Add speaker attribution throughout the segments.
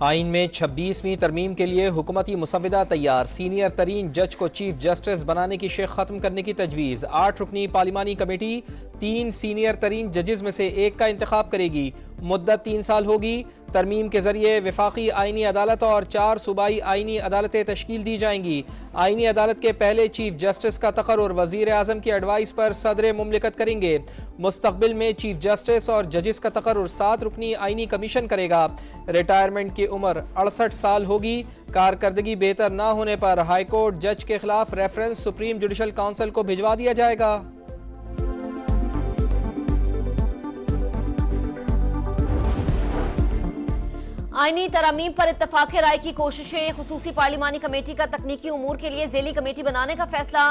Speaker 1: आइन में 26वीं तरमीम के लिए हुकूमती मुसव्विदा तैयार। सीनियर तरीन जज को चीफ जस्टिस बनाने की शेख खत्म करने की तजवीज़। 8 रुकनी पार्लिमानी कमेटी 3 सीनियर तरीन जजेस में से एक का इंतखाब करेगी। मुद्दत 3 साल होगी। तरमीम के जरिए वफाकी आइनी अदालत और 4 सूबाई आइनी अदालतें तश्कील दी जाएंगी। आइनी अदालत के पहले चीफ जस्टिस का तकर्रुर वज़ीर आज़म की एडवाइस पर सदर मुमलिकत करेंगे। मुस्तकबिल में चीफ जस्टिस और जजेस का तकर्रुर 7 रुकनी आइनी कमीशन करेगा। रिटायरमेंट की उम्र 68 साल होगी। कारकर्दगी बेहतर न होने पर हाईकोर्ट जज के खिलाफ रेफरेंस सुप्रीम जुडिशल काउंसिल को भिजवा दिया जाएगा।
Speaker 2: आईनी तरमीम पर इत्तफाक राय की कोशिशें। खुसूसी पार्लिमानी कमेटी का तकनीकी उमूर के लिए ज़ेली कमेटी बनाने का फैसला।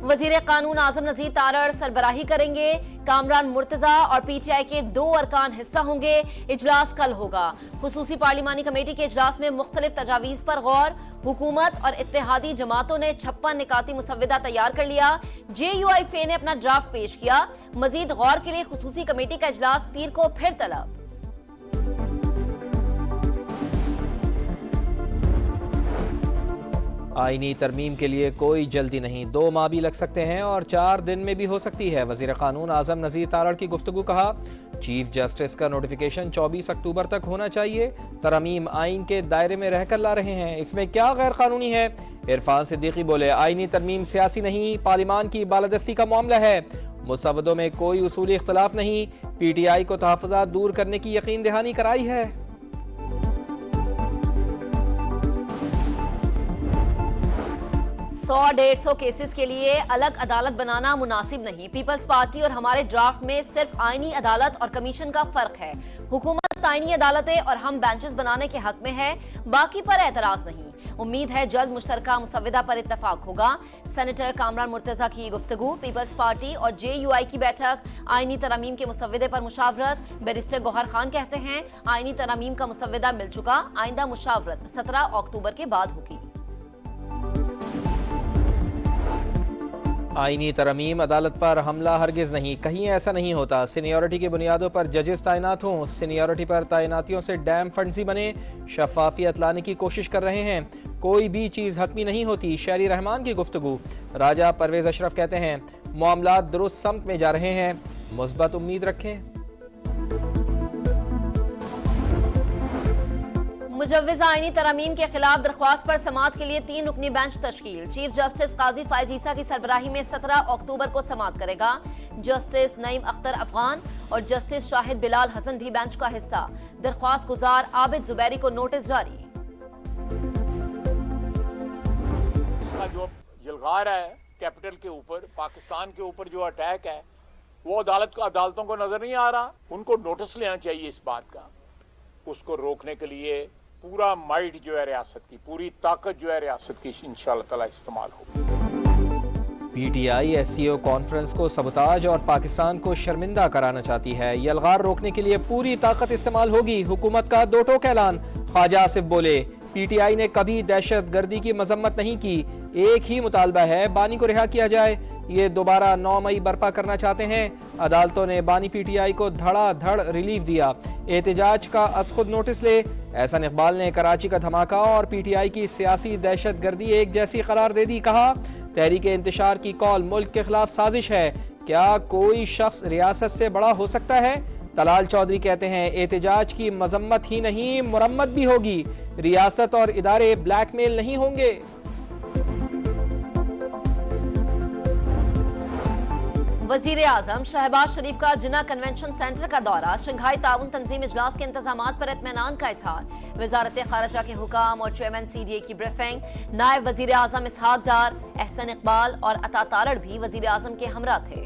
Speaker 2: वजीर कानून आजम नजीर तारड़ सरबराही करेंगे। कामरान मुर्तजा और पीटीआई के 2 अरकान हिस्सा होंगे। इजलास कल होगा। खुसूसी पार्लिमानी कमेटी के इजलास में मुख्तलिफ तजावीज़ पर गौर। हुकूमत और इत्तेहादी जमातों ने 56 निकाती मुसव्विदा तैयार कर लिया। JUIFA ने अपना ड्राफ्ट पेश किया। मजीद गौर के लिए खुसूसी कमेटी का इजलास पीर को फिर तलब।
Speaker 1: आईनी तरमीम के लिए कोई जल्दी नहीं, 2 माह भी लग सकते हैं और 4 दिन में भी हो सकती है। वज़ीर कानून आज़म नज़ीर तारड़ की गुफ्तगू। कहा, चीफ जस्टिस का नोटिफिकेशन 24 अक्टूबर तक होना चाहिए। तरमीम आइन के दायरे में रहकर ला रहे हैं, इसमें क्या गैर कानूनी है। इरफान सिद्दीकी बोले, आइनी तरमीम सियासी नहीं, पार्लिमान की बालादस्ती का मामला है। मुसव्वदों में कोई उसूली इख्तलाफ नहीं। PTI को तहफ़्फ़ुज़ात दूर करने की यकीन दहानी कराई है।
Speaker 2: 100-150 केसेस के लिए अलग अदालत बनाना मुनासिब नहीं। पीपल्स पार्टी और हमारे ड्राफ्ट में सिर्फ आईनी अदालत और कमीशन का फर्क है। हुकूमत आईनी अदालतें और हम बेंचेस बनाने के हक में है, बाकी पर एतराज नहीं। उम्मीद है जल्द मुश्तरका मुसव्विदा पर इत्तफाक होगा। सेनेटर कामरान मुर्तजा की गुफ्तगू। पीपल्स पार्टी और JUI की बैठक। आईनी तरमीम के मुसव्विदे पर मुशावरत। बैरिस्टर गौहर खान कहते हैं, आईनी तरमीम का मुसव्विदा मिल चुका, आइंदा मुशावरत 17 अक्टूबर के बाद होगी।
Speaker 1: आईनी तरमीम अदालत पर हमला हरगिज नहीं, कहीं ऐसा नहीं होता। सीनियरिटी की बुनियादों पर जजेस तैनात हों। सीनियरिटी पर तैनातियों से डैम फंड्स ही बने। शफाफियत लाने की कोशिश कर रहे हैं। कोई भी चीज़ हतमी नहीं होती। शहरी रहमान की गुफ्तगू। राजा परवेज अशरफ कहते हैं, मामलात दुरुस्त समत में जा रहे हैं, मुस्बत उम्मीद रखें।
Speaker 2: मुजव्विज़ा आईनी तरमीम के खिलाफ दरख्वास्त पर समाअत के लिए 3 रुकनी बेंच तश्कील। चीफ जस्टिस काजी फायज ईसा की सरबराही में 17 अक्टूबर को समाअत करेगा। जस्टिस नईम अख्तर अफगान और जस्टिस शाहिद बिलाल हसन भी बेंच का हिस्सा। दरख्वास्त गुजार आबिद जुबैरी को नोटिस जारी।
Speaker 3: इसका जो यलगार है कैपिटल के ऊपर, पाकिस्तान के ऊपर जो अटैक है, वो अदालतों को नजर नहीं आ रहा। उनको नोटिस लेना चाहिए इस बात का। उसको रोकने के लिए पूरा माइट जो है रियासत की, पूरी ताकत जो है रियासत की इंशाअल्लाह ताला इस्तेमाल होगी।
Speaker 1: PTI SCO कॉन्फ्रेंस को सबताज और पाकिस्तान को शर्मिंदा कराना चाहती है। यलगार रोकने के लिए पूरी ताकत इस्तेमाल होगी। हुकूमत का 2 टोक ऐलान। ख्वाजा आसिफ बोले, PTI ने कभी दहशत गर्दी की मजम्मत नहीं की। एक ही मुतालबा है, बानी को रिहा किया जाए। ये दोबारा 9 मई बर्पा करना चाहते हैं। अदालतों ने बानी PTI को धड़ाधड़ रिलीफ दिया। एहतजाज का खुद नोटिस ले। एहसन इकबाल ने कराची का धमाका और PTI की सियासी दहशत गर्दी एक जैसी करार दे दी। कहा, तहरीक इंतशार की कॉल मुल्क के खिलाफ साजिश है। क्या कोई शख्स रियासत से बड़ा हो सकता है। तलाल चौधरी कहते हैं, एहतजाज की मजम्मत ही नहीं, मुरम्मत भी होगी। रियासत और इदारे ब्लैकमेल नहीं होंगे।
Speaker 2: वजीर आजम शहबाज शरीफ का जिना कन्वेंशन सेंटर का दौरा। शंघाई ताउन तंजीम इजलास के इंतजामात पर इत्मीनान का इजहार। वजारत खारजा के हुकाम और चेयरमैन CDA की ब्रीफिंग। नायब वजीर आजम इसहाक डार, एहसन इकबाल और अता तारड़ भी वजीर आजम के हमरा थे।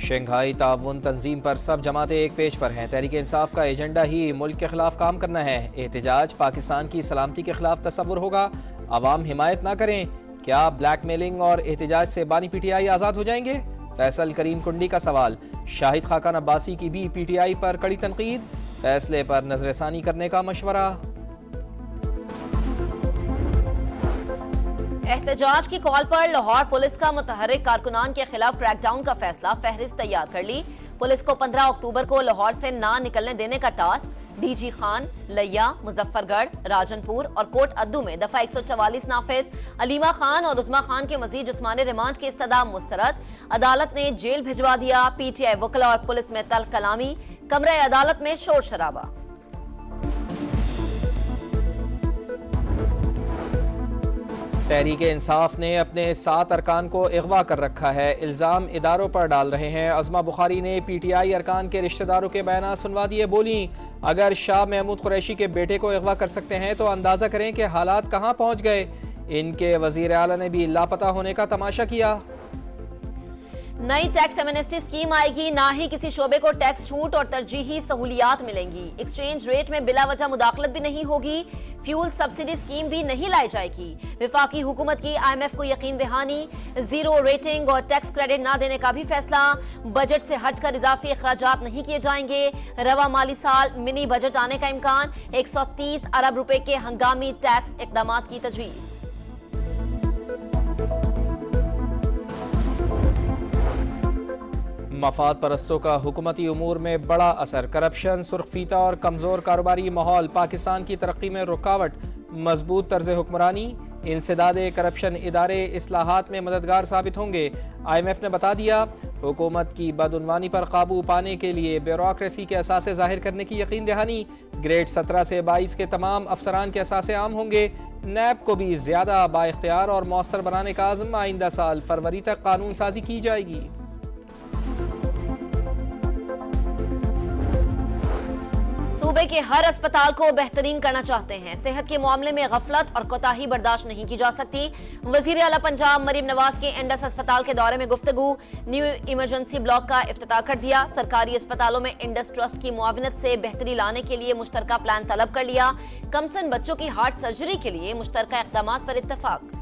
Speaker 1: शंघाई ताउन तंजीम पर सब जमातें एक पेज पर हैं। तहरीक इंसाफ का एजेंडा ही मुल्क के खिलाफ काम करना है। एहतजाज पाकिस्तान की सलामती के खिलाफ तस्वुर होगा। अवाम हिमायत ना करें। क्या ब्लैकमेलिंग और एहतजाज से बानी PTI आज़ाद हो जाएंगे। फैसल करीम कुंडी का सवाल। शाहिद खाकान अब्बासी की भी PTI पर कड़ी तनकीद। फैसले पर नजरसानी करने का मशवरा।
Speaker 2: एहतजाज की कॉल पर लाहौर पुलिस का मुतहर्रिक कारकुनान के खिलाफ क्रैकडाउन का फैसला। फहरिस्त तैयार कर ली। पुलिस को 15 अक्टूबर को लाहौर से ना निकलने देने का टास्क। डीजी खान, लिया, मुजफ्फरगढ़, राजनपुर और कोट अद्दू में दफा 144 नाफिज। अलीमा खान और उस्मा खान के मजीद जिस्मानी रिमांड की इस्तदा मुस्तरद। अदालत ने जेल भिजवा दिया। पीटीआई वकला और पुलिस में तल्ख कलामी। कमरे अदालत में शोर शराबा।
Speaker 1: तहरीक इंसाफ ने अपने 7 अरकान को अगवा कर रखा है। इल्जाम इदारों पर डाल रहे हैं। अज़मा बुखारी ने पीटीआई अरकान के रिश्तेदारों के बयान सुनवा दिए। बोली, अगर शाह महमूद कुरैशी के बेटे को अगवा कर सकते हैं तो अंदाजा करें कि हालात कहां पहुंच गए। इनके वजीर आला ने भी लापता होने का तमाशा किया।
Speaker 2: नई टैक्स एमनेस्टी स्कीम आएगी, ना ही किसी शोबे को टैक्स छूट और तरजीही सहूलियात मिलेंगी। एक्सचेंज रेट में बिला वजह मुदाखलत भी नहीं होगी। फ्यूल सब्सिडी स्कीम भी नहीं लाई जाएगी। विफाकी हुकूमत की IMF को यकीन दहानी। जीरो रेटिंग और टैक्स क्रेडिट ना देने का भी फैसला। बजट से हटकर इजाफी अखराजात नहीं किए जाएंगे। रवा माली साल मिनी बजट आने का इम्कान। 130 अरब रुपए के हंगामी टैक्स इकदाम की तजवीज।
Speaker 1: मफाद परस्तों का हुकूमती उमूर में बड़ा असर। करप्शन, सुर्खफीता और कमजोर कारोबारी माहौल पाकिस्तान की तरक्की में रुकावट। मजबूत तर्ज हुक्मरानी, इंसदादे करप्शन इदारे इस्लाहात में मददगार साबित होंगे। IMF ने बता दिया, हुकूमत की बदउनवानी पर काबू पाने के लिए ब्यूरोक्रेसी के असासे जाहिर करने की यकीन दहानी। ग्रेड 17 से 22 के तमाम अफसरान के असासे आम होंगे। नैब को भी ज्यादा बाइख्तियार और मौसर बनाने का आज़म। आइंदा साल फरवरी तक कानून साजी की जाएगी।
Speaker 2: सूबे के हर अस्पताल को बेहतरीन करना चाहते हैं। सेहत के मामले में गफलत और कोताही बर्दाश्त नहीं की जा सकती। वजीर आला पंजाब मरीम नवाज के एंडस अस्पताल के दौरे में गुफ्तगू। न्यू इमरजेंसी ब्लॉक का इफ्तिताह कर दिया। सरकारी अस्पतालों में इंडस ट्रस्ट की मुआवनत से बेहतरी लाने के लिए मुश्तरका प्लान तलब कर लिया। कमसन बच्चों की हार्ट सर्जरी के लिए मुश्तरका इक़दाम पर इत्तफाक।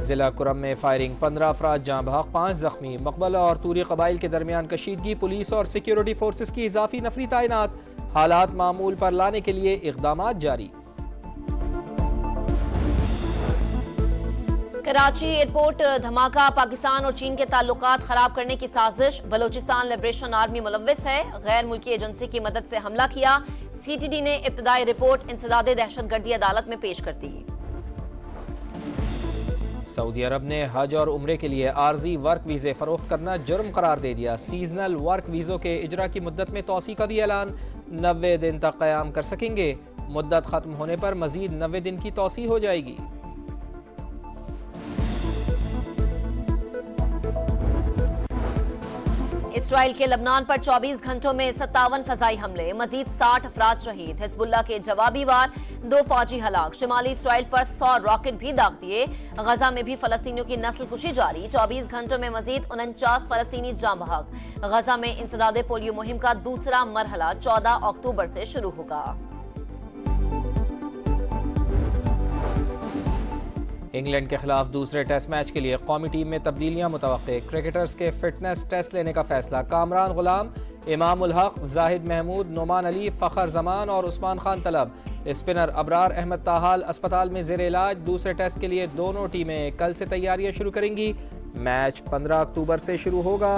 Speaker 1: जिला कुरम में फायरिंग, 15 अफराद जाँ बहक, 5 जख्मी। मकबला और तूरी कबाइल के दरमियान कशीदगी। पुलिस और सिक्योरिटी फोर्सेस की इजाफी नफरी तैनात। हालात मामूल पर लाने के लिए इक़दाम जारी।
Speaker 2: कराची एयरपोर्ट धमाका, पाकिस्तान और चीन के ताल्लुकात खराब करने की साजिश। बलोचिस्तान लिबरेशन आर्मी मुलव्विस है। गैर मुल्की एजेंसी की मदद से हमला किया। CTD ने इब्तदाई रिपोर्ट इंसदादे दहशतगर्दी अदालत में पेश कर दी।
Speaker 1: सऊदी अरब ने हज और उम्रे के लिए आर्जी वर्क वीज़े फरोख्त करना जुर्म करार दे दिया। सीजनल वर्क वीज़ों के इजरा की मुद्दत में तोसी का भी ऐलान। 90 दिन तक क़याम कर सकेंगे। मुद्दत खत्म होने पर मजीद 90 दिन की तोसी हो जाएगी।
Speaker 2: इसराइल के लबनान पर 24 घंटों में 57 फजाई हमले, मजीद 60 अफराद शहीद। हिजबुल्लाह के जवाबी वार, 2 फौजी हलाक। शिमाली इसराइल पर 100 रॉकेट भी दाग दिए। गजा में भी फलस्तीनियों की नस्ल कुशी जारी। 24 घंटों में मजीद 49 फलस्तीनी जाँ बहक। गजा में इंसदादे पोलियो मुहिम का दूसरा मरहला 14 अक्टूबर से शुरू होगा।
Speaker 1: इंग्लैंड के खिलाफ दूसरे टेस्ट मैच के लिए कौमी टीम में तब्दीलियां मुतवक्के। क्रिकेटर्स के फिटनेस टेस्ट लेने का फैसला। कामरान गुलाम, इमाम उल हक, जाहिद महमूद, नोमान अली, फखर जमान और उस्मान खान तलब। स्पिनर अबरार अहमद ताहाल अस्पताल में जेर इलाज। दूसरे टेस्ट के लिए दोनों टीमें कल से तैयारियां शुरू करेंगी। मैच 15 अक्टूबर से शुरू होगा।